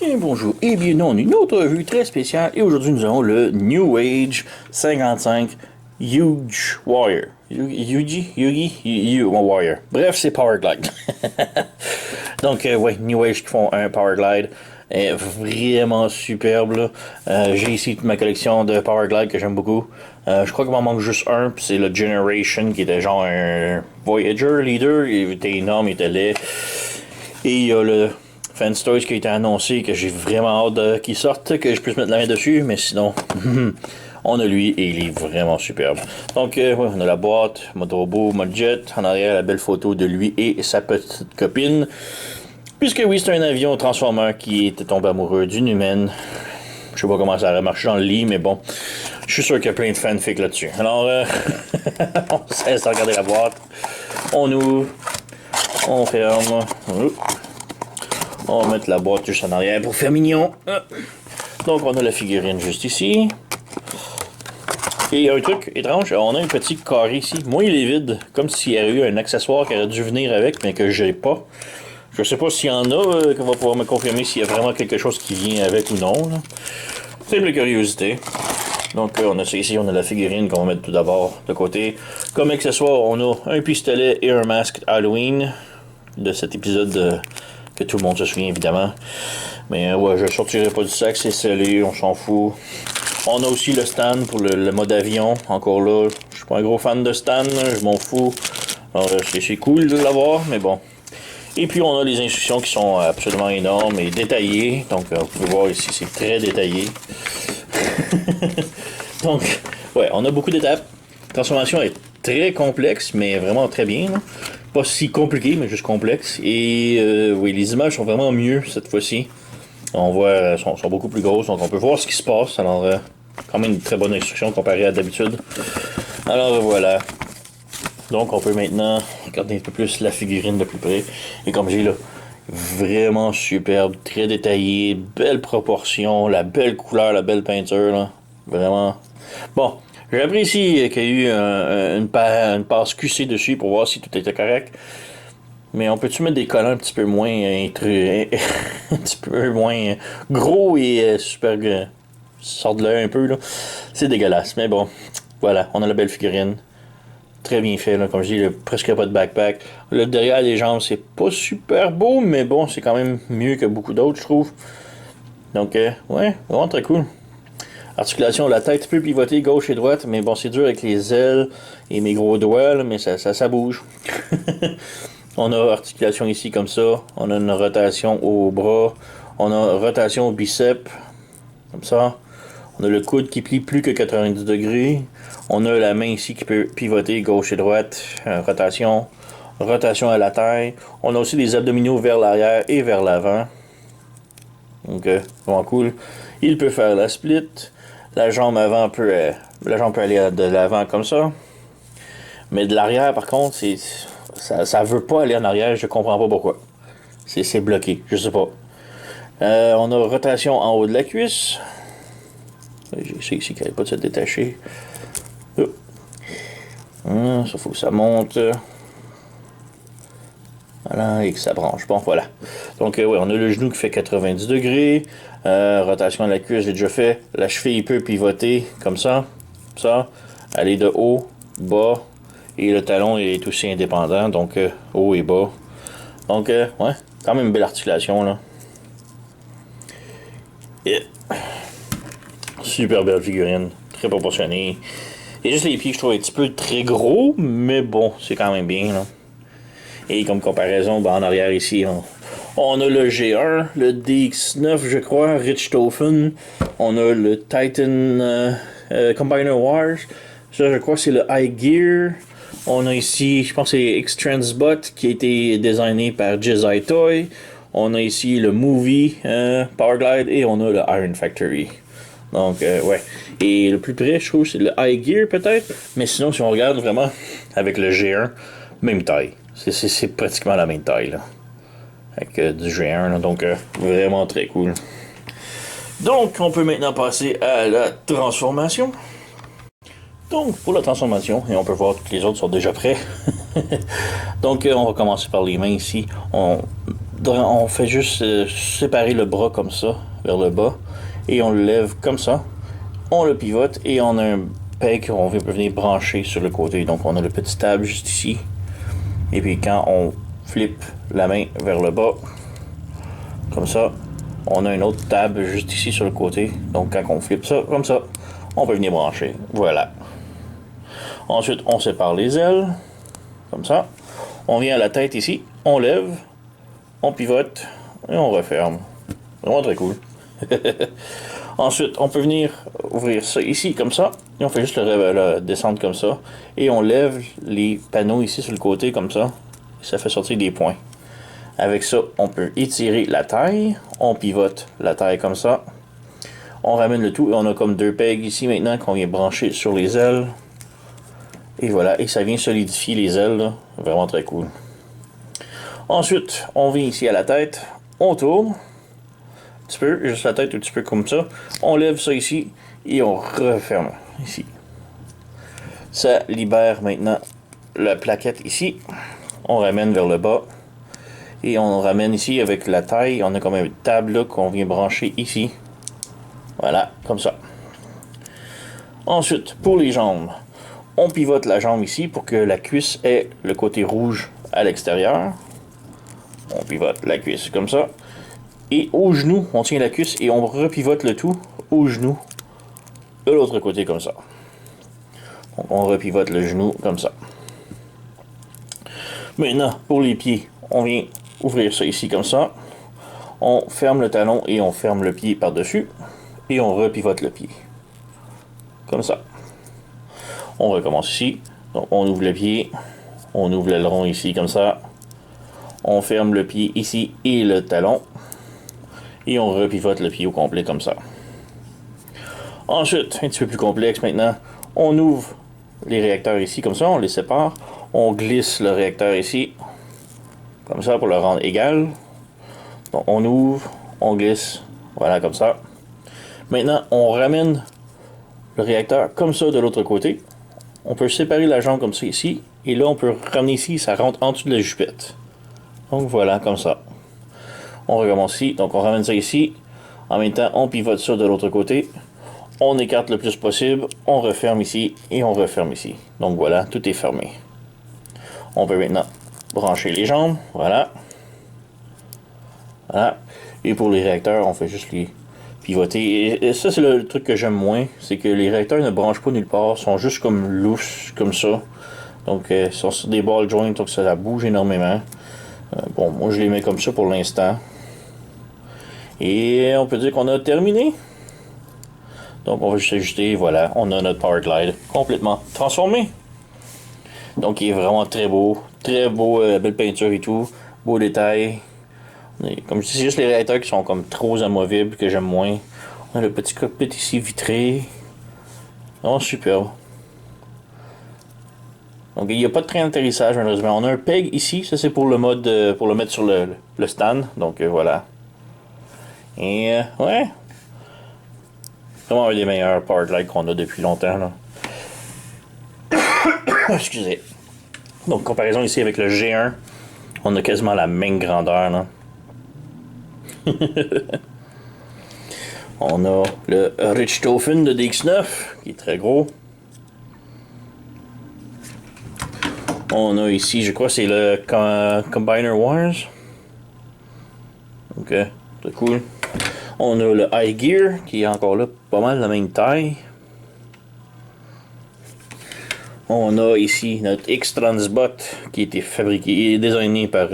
Et bonjour et bienvenue dans une autre revue très spéciale. Et aujourd'hui, nous avons le New Age 55 Huge Warrior. Yugi Warrior. Bref, c'est Powerglide. Donc, ouais, New Age qui font un Powerglide. Vraiment superbe. J'ai ici toute ma collection de Powerglide que j'aime beaucoup. Je crois qu'il m'en manque juste un, puis c'est le Generation qui était genre un Voyager leader. Il était énorme, il était laid. Et il y a le Fanstoys qui a été annoncé, que j'ai vraiment hâte qu'il sorte, que je puisse mettre la main dessus, mais sinon, on a lui et il est vraiment superbe. Donc, ouais, on a la boîte, mode robot, mode jet, en arrière la belle photo de lui et sa petite copine. Puisque oui, c'est un avion transformeur qui était tombé amoureux d'une humaine. Je sais pas comment ça aurait marché dans le lit, mais bon, je suis sûr qu'il y a plein de fanfics là-dessus. Alors, on cesse de regarder la boîte, on ouvre, on ferme. On va mettre la boîte juste en arrière pour faire mignon. Donc, on a la figurine juste ici. Et il y a un truc étrange, on a un petit carré ici. Moi, il est vide, comme s'il y avait eu un accessoire qui aurait dû venir avec, mais que j'ai pas. Je sais pas s'il y en a, qu'on va pouvoir me confirmer s'il y a vraiment quelque chose qui vient avec ou non. Simple curiosité. Donc, on a ça ici, on a la figurine qu'on va mettre tout d'abord de côté. Comme accessoire, on a un pistolet et un masque Halloween de cet épisode que tout le monde se souvient évidemment. Mais ouais, je ne sortirai pas du sac, c'est scellé, on s'en fout. On a aussi le stand pour le mode avion. Encore là, je suis pas un gros fan de stand, je m'en fous. Alors c'est cool de l'avoir, mais bon. Et puis on a les instructions qui sont absolument énormes et détaillées. Donc vous pouvez voir ici, c'est très détaillé. Donc, ouais, on a beaucoup d'étapes. La transformation est très complexe, mais vraiment très bien. Là. Pas si compliqué, mais juste complexe. Et oui, les images sont vraiment mieux cette fois-ci. On voit, sont beaucoup plus grosses, donc on peut voir ce qui se passe. Alors, quand même une très bonne instruction comparée à d'habitude. Alors voilà. Donc on peut maintenant regarder un peu plus la figurine de plus près. Et comme j'ai là, vraiment superbe, très détaillé, belle proportion, la belle couleur, la belle peinture. Là. Vraiment. Bon. J'apprécie qu'il y ait eu une passe QC dessus pour voir si tout était correct. Mais on peut-tu mettre des collants un petit peu moins un petit peu moins gros et super sort de l'œil un peu là. C'est dégueulasse. Mais bon, voilà, on a la belle figurine. Très bien fait, là, comme je dis, presque pas de backpack. Le derrière les jambes, c'est pas super beau, mais bon, c'est quand même mieux que beaucoup d'autres, je trouve. Donc, ouais, vraiment très cool. Articulation, la tête peut pivoter gauche et droite, mais bon, c'est dur avec les ailes et mes gros doigts, là, mais ça bouge. On a articulation ici comme ça. On a une rotation au bras. On a rotation au biceps, comme ça. On a le coude qui plie plus que 90 degrés. On a la main ici qui peut pivoter gauche et droite. Rotation. Rotation à la taille. On a aussi des abdominaux vers l'arrière et vers l'avant. Donc, vraiment cool. Il peut faire la split. La jambe avant peut aller de l'avant comme ça. Mais de l'arrière, par contre, ça veut pas aller en arrière. Je comprends pas pourquoi. C'est bloqué. Je sais pas. On a rotation en haut de la cuisse. J'ai ici qu'il n'y pas de se détacher. Ça faut que ça monte. Voilà, et que ça branche. Bon, voilà. Donc, ouais, on a le genou qui fait 90 degrés. Rotation de la cuisse, j'ai déjà fait. La cheville peut pivoter comme ça. Ça. Aller de haut, bas. Et le talon est aussi indépendant. Donc, haut et bas. Donc, ouais, quand même une belle articulation, là. Yeah. Super belle figurine. Très proportionnée. Et juste les pieds que je trouve un petit peu très gros. Mais bon, c'est quand même bien, là. Et comme comparaison, ben en arrière ici, on a le G1, le DX9, je crois, Richthofen. On a le Titan Combiner Wars. Ça, je crois que c'est le High Gear. On a ici, je pense que c'est X-Transbot qui a été designé par Jedi Toy. On a ici le Movie Powerglide et on a le Iron Factory. Donc, ouais. Et le plus près, je trouve, c'est le High Gear peut-être. Mais sinon, si on regarde vraiment avec le G1, même taille. C'est pratiquement la même taille, là. Avec du G1, là, donc vraiment très cool. Donc, on peut maintenant passer à la transformation. Donc, pour la transformation, et on peut voir que les autres sont déjà prêts. Donc, on va commencer par les mains ici. on fait juste séparer le bras comme ça, vers le bas, et on le lève comme ça. On le pivote et on a un peg qu'on peut venir brancher sur le côté. Donc on a le petit tab juste ici. Et puis quand on flippe la main vers le bas, comme ça, on a une autre tab juste ici sur le côté. Donc quand on flippe ça, comme ça, on peut venir brancher. Voilà. Ensuite, on sépare les ailes, comme ça. On vient à la tête ici, on lève, on pivote et on referme. Vraiment très cool. Ensuite, on peut venir ouvrir ça ici, comme ça. Et on fait juste le descendre comme ça. Et on lève les panneaux ici sur le côté, comme ça. Et ça fait sortir des points. Avec ça, on peut étirer la taille. On pivote la taille comme ça. On ramène le tout. Et on a comme deux pegs ici maintenant qu'on vient brancher sur les ailes. Et voilà. Et ça vient solidifier les ailes. Là. Vraiment très cool. Ensuite, on vient ici à la tête. On tourne. Un petit peu, juste la tête un petit peu comme ça. On lève ça ici et on referme ici. Ça libère maintenant la plaquette ici. On ramène vers le bas. Et on ramène ici avec la taille. On a comme une table là qu'on vient brancher ici. Voilà, comme ça. Ensuite, pour les jambes, on pivote la jambe ici pour que la cuisse ait le côté rouge à l'extérieur. On pivote la cuisse comme ça. Et au genou, on tient la cuisse et on repivote le tout au genou de l'autre côté comme ça. Donc on repivote le genou comme ça. Maintenant, pour les pieds, on vient ouvrir ça ici comme ça. On ferme le talon et on ferme le pied par-dessus. Et on repivote le pied. Comme ça. On recommence ici. Donc on ouvre le pied. On ouvre l'aileron ici comme ça. On ferme le pied ici et le talon. Et on repivote le pied au complet comme ça. Ensuite, un petit peu plus complexe maintenant, on ouvre les réacteurs ici comme ça, on les sépare. On glisse le réacteur ici, comme ça pour le rendre égal. Donc on ouvre, on glisse, voilà comme ça. Maintenant, on ramène le réacteur comme ça de l'autre côté. On peut séparer la jambe comme ça ici. Et là, on peut ramener ici, ça rentre en dessous de la jupette. Donc voilà, comme ça. On recommence ici, donc on ramène ça ici. En même temps, on pivote ça de l'autre côté. On écarte le plus possible. On referme ici et on referme ici. Donc voilà, tout est fermé. On peut maintenant brancher les jambes. Voilà. Voilà. Et pour les réacteurs, on fait juste les pivoter. Et ça, c'est le truc que j'aime moins. C'est que les réacteurs ne branchent pas nulle part. Ils sont juste comme lousses, comme ça. Donc, ils sont sur des ball joints, donc ça bouge énormément. Bon, moi, je les mets comme ça pour l'instant. Et on peut dire qu'on a terminé. Donc on va juste ajuster, voilà, on a notre Power Glide complètement transformé. Donc il est vraiment très beau, belle peinture et tout, beau détail. Comme je dis, c'est juste les réacteurs qui sont comme trop amovibles que j'aime moins. On a le petit cockpit ici vitré. Vraiment superbe. Donc il n'y a pas de train d'atterrissage malheureusement. On a un peg ici, ça c'est pour le mode, pour le mettre sur le stand. Donc voilà. Et ouais. Vraiment un des meilleurs Power Glide qu'on a depuis longtemps. Là. Excusez. Donc comparaison ici avec le G1, on a quasiment la même grandeur. Là. On a le Richthofen de DX9 qui est très gros. On a ici, je crois, c'est le Combiner Wars. Ok, très cool. On a le High Gear qui est encore là, pas mal la même taille. On a ici notre X-Transbot qui a été fabriqué et designé par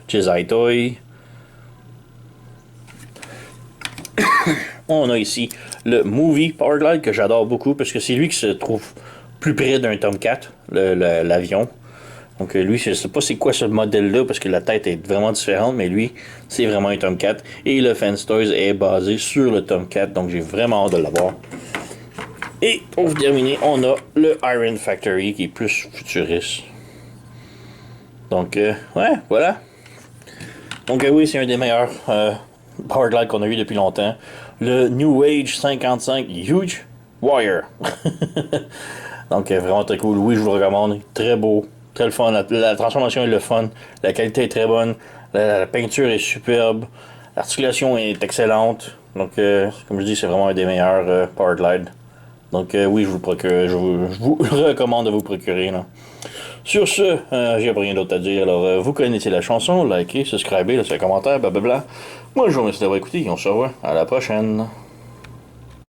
Jedi Toy. On a ici le Movie Power Glide que j'adore beaucoup parce que c'est lui qui se trouve plus près d'un Tomcat, l'avion. Donc lui, je sais pas c'est quoi ce modèle-là parce que la tête est vraiment différente, mais lui, c'est vraiment un Tomcat. Et le Fence Toys est basé sur le Tomcat, donc j'ai vraiment hâte de l'avoir. Et pour terminer, on a le Iron Factory qui est plus futuriste. Donc ouais, voilà. Donc oui, c'est un des meilleurs Power Glide qu'on a eu depuis longtemps. Le New Age 55 Huge Wire. Donc vraiment très cool. Oui, je vous le recommande. Très beau. Très le fun. La transformation est le fun. La qualité est très bonne. La peinture est superbe. L'articulation est excellente. Donc, comme je dis, c'est vraiment un des meilleurs Powerglide. Donc, oui, je vous recommande de vous procurer. Là. Sur ce, j'ai rien d'autre à dire. Alors, vous connaissez la chanson, likez, subscribez, laissez un commentaire, blablabla. Moi, je vous remercie d'avoir écouté et on se revoit à la prochaine.